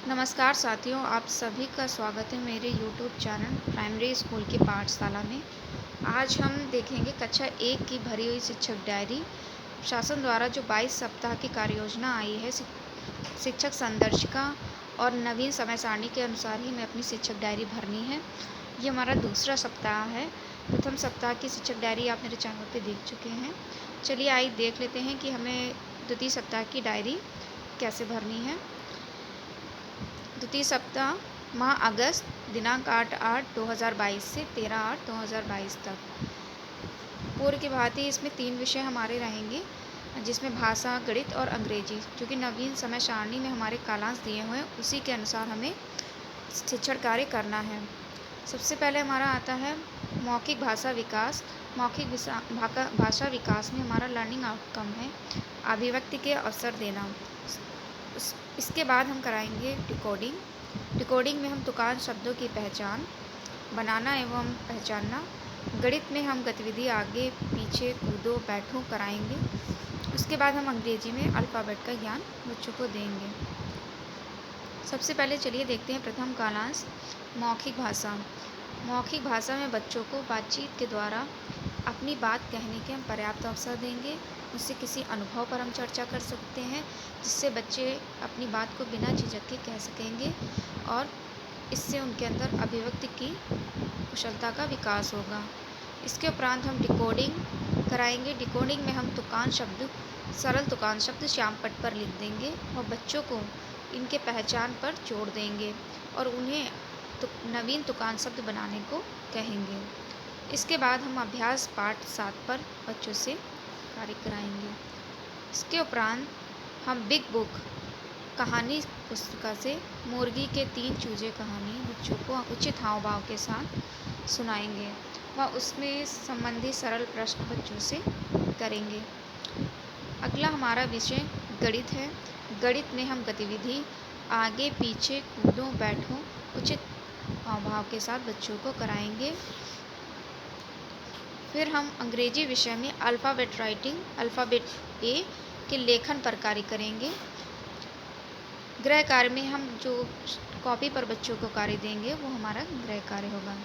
नमस्कार साथियों, आप सभी का स्वागत है मेरे यूट्यूब चैनल प्राइमरी स्कूल की पाठशाला में। आज हम देखेंगे कक्षा 1 की भरी हुई शिक्षक डायरी। शासन द्वारा जो 22 सप्ताह की कार्ययोजना आई है, शिक्षक संदर्शिका और नवीन समय सारणी के अनुसार ही हमें अपनी शिक्षक डायरी भरनी है। ये हमारा दूसरा सप्ताह है। प्रथम सप्ताह की शिक्षक डायरी आप मेरे चैनल पे देख चुके हैं। चलिए आइए देख लेते हैं कि हमें द्वितीय सप्ताह की डायरी कैसे भरनी है। द्वितीय सप्ताह माह अगस्त दिनांक 8/8/2022 से 13/8/2022 तक। पूर्व की भांति इसमें 3 विषय हमारे रहेंगे, जिसमें भाषा, गणित और अंग्रेजी। क्योंकि नवीन समय सारणी में हमारे कालांश दिए हुए हैं, उसी के अनुसार हमें शिक्षण कार्य करना है। सबसे पहले हमारा आता है मौखिक भाषा विकास। मौखिक भाषा विकास में हमारा लर्निंग आउटकम है अभिव्यक्ति के अवसर देना। इसके बाद हम कराएंगे डिकोडिंग। डिकोडिंग में हम तुकार शब्दों की पहचान, बनाना एवं पहचानना। गणित में हम गतिविधि आगे पीछे कूदो बैठो कराएंगे। उसके बाद हम अंग्रेजी में अल्फ़ाबेट का ज्ञान बच्चों को देंगे। सबसे पहले चलिए देखते हैं प्रथम कालांश मौखिक भाषा। मौखिक भाषा में बच्चों को बातचीत के द्वारा अपनी बात कहने के हम पर्याप्त अवसर देंगे। उससे किसी अनुभव पर हम चर्चा कर सकते हैं, जिससे बच्चे अपनी बात को बिना झिझक के कह सकेंगे और इससे उनके अंदर अभिव्यक्ति की कुशलता का विकास होगा। इसके उपरांत हम डिकोडिंग कराएंगे। डिकोडिंग में हम तुकान शब्द, सरल तुकान शब्द श्यामपट्ट पर लिख देंगे और बच्चों को इनके पहचान पर जोड़ देंगे और उन्हें नवीन तुकान शब्द बनाने को कहेंगे। इसके बाद हम अभ्यास पाठ 7 पर बच्चों से कार्य कराएंगे। इसके उपरांत हम बिग बुक कहानी पुस्तिका से मुर्गी के 3 चूजे कहानी बच्चों को उचित हाव भाव के साथ सुनाएंगे व उसमें संबंधित सरल प्रश्न बच्चों से करेंगे। अगला हमारा विषय गणित है। गणित में हम गतिविधि आगे पीछे कूदो बैठो उचित हाव भाव के साथ बच्चों को कराएंगे। फिर हम अंग्रेजी विषय में अल्फ़ाबेट राइटिंग, अल्फ़ाबेट ए के लेखन पर कार्य करेंगे। गृह कार्य में हम जो कॉपी पर बच्चों को कार्य देंगे वो हमारा गृह कार्य होगा।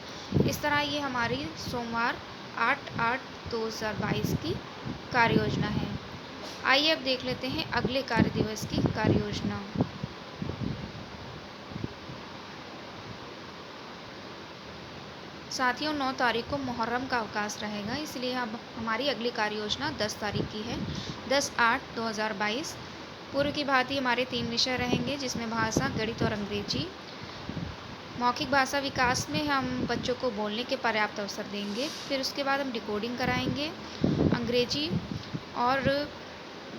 इस तरह ये हमारी सोमवार 8/8/2022 की कार्य योजना है। आइए अब देख लेते हैं अगले कार्य दिवस की कार्य योजना। साथियों 9 तारीख को मुहर्रम का अवकाश रहेगा, इसलिए अब हमारी अगली कार्य योजना 10 तारीख की है, 10/8/2022। पूर्व की भांति हमारे 3 विषय रहेंगे, जिसमें भाषा, गणित और अंग्रेजी। मौखिक भाषा विकास में हम बच्चों को बोलने के पर्याप्त अवसर देंगे। फिर उसके बाद हम डिकोडिंग कराएंगे। अंग्रेजी और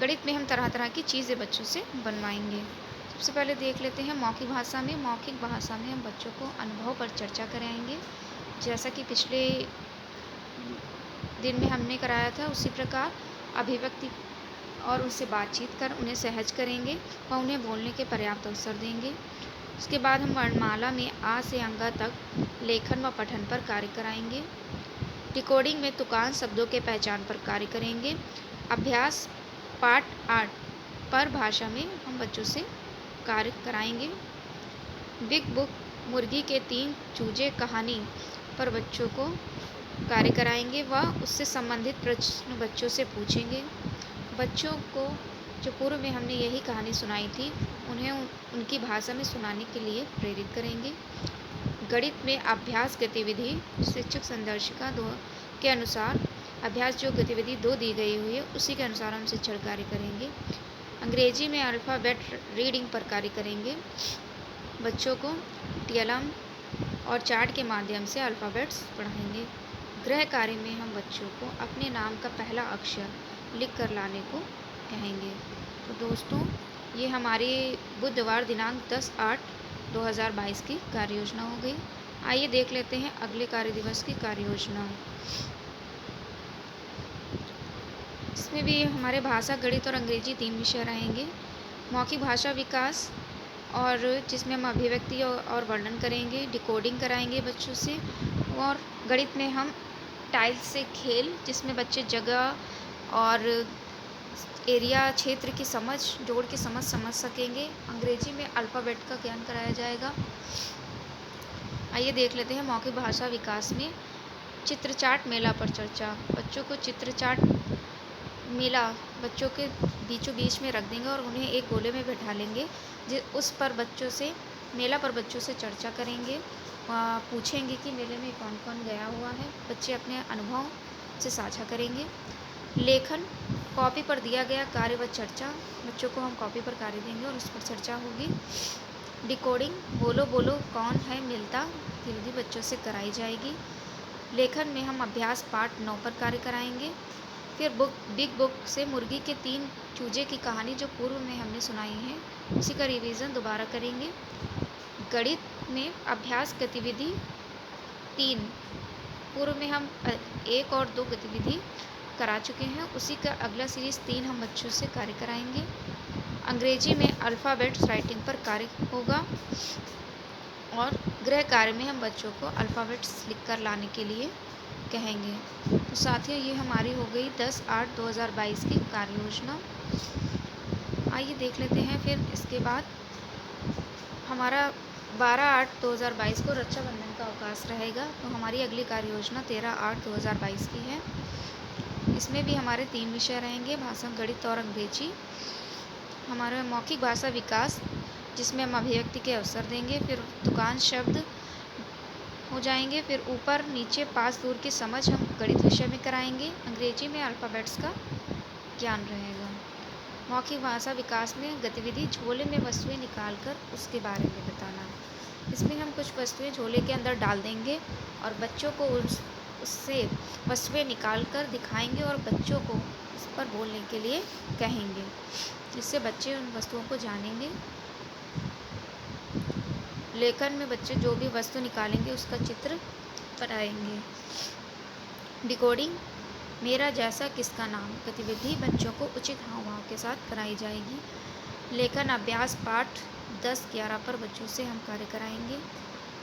गणित में हम तरह तरह की चीज़ें बच्चों से बनवाएंगे। सबसे पहले देख लेते हैं मौखिक भाषा में। मौखिक भाषा में हम बच्चों को अनुभव पर चर्चा कराएंगे, जैसा कि पिछले दिन में हमने कराया था, उसी प्रकार अभिव्यक्ति और उनसे बातचीत कर उन्हें सहज करेंगे व उन्हें बोलने के पर्याप्त अवसर देंगे। उसके बाद हम वर्णमाला में आ से अंगा तक लेखन व पठन पर कार्य कराएंगे। डिकोडिंग में तुकान शब्दों के पहचान पर कार्य करेंगे। अभ्यास पाठ 8 पर भाषा में हम बच्चों से कार्य कराएंगे। बिग बुक मुर्गी के 3 चूजे कहानी पर बच्चों को कार्य कराएंगे व उससे संबंधित प्रश्न बच्चों से पूछेंगे। बच्चों को जो पूर्व में हमने यही कहानी सुनाई थी, उन्हें उनकी भाषा में सुनाने के लिए प्रेरित करेंगे। गणित में अभ्यास गतिविधि शिक्षक संदर्शिका 2 के अनुसार अभ्यास जो गतिविधि 2 दी गई हुई है, उसी के अनुसार हम शिक्षण कार्य करेंगे। अंग्रेजी में अल्फ़ाबेट रीडिंग पर कार्य करेंगे। बच्चों को टीएलएम और चार्ट के माध्यम से अल्फ़ाबेट्स पढ़ाएंगे। गृह कार्य में हम बच्चों को अपने नाम का पहला अक्षर लिख कर लाने को कहेंगे। तो दोस्तों, ये हमारी बुधवार दिनांक 10/8/2022 की कार्य योजना हो गई। आइए देख लेते हैं अगले कार्य दिवस की कार्य योजना। इसमें भी हमारे भाषा, गणित और अंग्रेजी 3 विषय रहेंगे। मौखिक भाषा विकास और जिसमें हम अभिव्यक्ति और वर्णन करेंगे। डिकोडिंग कराएंगे बच्चों से। और गणित में हम टाइल्स से खेल, जिसमें बच्चे जगह और एरिया क्षेत्र की समझ, जोड़ के समझ सकेंगे। अंग्रेजी में अल्फ़ाबेट का ज्ञान कराया जाएगा। आइए देख लेते हैं मौखिक भाषा विकास में चित्रचाट मेला पर चर्चा। बच्चों को चित्रचाट मेला बच्चों के बीचों बीच में रख देंगे और उन्हें एक गोले में बैठा लेंगे। उस पर बच्चों से मेला पर बच्चों से चर्चा करेंगे, पूछेंगे कि मेले में कौन कौन गया हुआ है। बच्चे अपने अनुभव से साझा करेंगे। लेखन, कॉपी पर दिया गया कार्य व चर्चा। बच्चों को हम कॉपी पर कार्य देंगे और उस पर चर्चा होगी। डिकोडिंग, बोलो बोलो कौन है मिलता, गतिविधि बच्चों से कराई जाएगी। लेखन में हम अभ्यास पाठ 9 पर कार्य कराएंगे। फिर बिग बुक से मुर्गी के 3 चूजे की कहानी जो पूर्व में हमने सुनाई है, उसी का रिवीजन दोबारा करेंगे। गणित में अभ्यास गतिविधि 3, पूर्व में हम 1 और 2 गतिविधि करा चुके हैं, उसी का अगला सीरीज़ 3 हम बच्चों से कार्य कराएंगे। अंग्रेजी में अल्फ़ाबेट्स राइटिंग पर कार्य होगा और गृह कार्य में हम बच्चों को अल्फ़ाबेट्स लिख कर लाने के लिए कहेंगे। तो साथियों, ये हमारी हो गई 10/8/2022 की कार्य योजना। आइए देख लेते हैं फिर इसके बाद हमारा 12/8/2022 को रक्षाबंधन का अवकाश रहेगा। तो हमारी अगली कार्य योजना 13/8/2022 की है। इसमें भी हमारे 3 विषय रहेंगे, भाषा, गणित और अंग्रेजी। हमारा मौखिक भाषा विकास, जिसमें हम अभिव्यक्ति के अवसर देंगे। फिर दुकान शब्द हो जाएंगे। फिर ऊपर नीचे पास दूर की समझ हम गणित विषय में कराएंगे। अंग्रेजी में अल्फ़ाबेट्स का ज्ञान रहेगा। मौखिक भाषा विकास में गतिविधि झोले में वस्तुएं निकालकर उसके बारे में बताना। इसमें हम कुछ वस्तुएं झोले के अंदर डाल देंगे और बच्चों को उससे वस्तुएं निकालकर दिखाएंगे और बच्चों को उस पर बोलने के लिए कहेंगे, जिससे बच्चे उन वस्तुओं को जानेंगे। लेखन में बच्चे जो भी वस्तु निकालेंगे उसका चित्र बनाएंगे। डिकोडिंग, मेरा जैसा किसका नाम, गतिविधि बच्चों को उचित हाव भाव के साथ कराई जाएगी। लेखन अभ्यास पाठ 10/11 पर बच्चों से हम कार्य कराएंगे।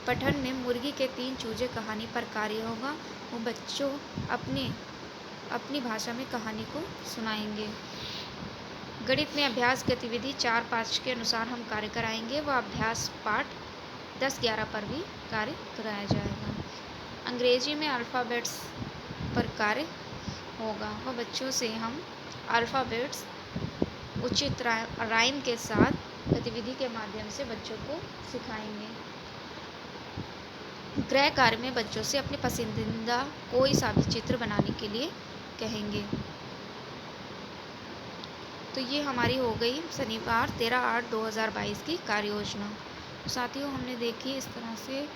पठन में मुर्गी के 3 चूजे कहानी पर कार्य होगा। वो बच्चों अपनी भाषा में कहानी को सुनाएंगे। गणित में अभ्यास गतिविधि 4/5 के अनुसार हम कार्य कराएंगे। वह अभ्यास पाठ 10/11 पर भी कार्य कराया जाएगा। अंग्रेजी में अल्फ़ाबेट्स पर कार्य होगा। वह बच्चों से हम अल्फ़ाबेट्स उचित राइम के साथ गतिविधि के माध्यम से बच्चों को सिखाएंगे। गृह कार्य में बच्चों से अपने पसंदीदा कोई सा भी चित्र बनाने के लिए कहेंगे। तो ये हमारी हो गई शनिवार 13/8/2022 की कार्य योजना। साथियों, हमने देखी इस तरह से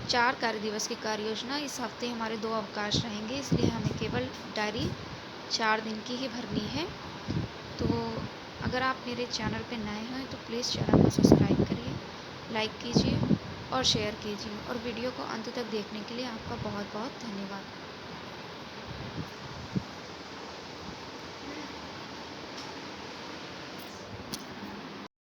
4 कार्य दिवस की कार्य योजना। इस हफ्ते हमारे 2 अवकाश रहेंगे, इसलिए हमें केवल डायरी 4 दिन की ही भरनी है। तो अगर आप मेरे चैनल पर नए हैं तो प्लीज़ चैनल को सब्सक्राइब करिए, लाइक कीजिए और शेयर कीजिए। और वीडियो को अंत तक देखने के लिए आपका बहुत बहुत धन्यवाद।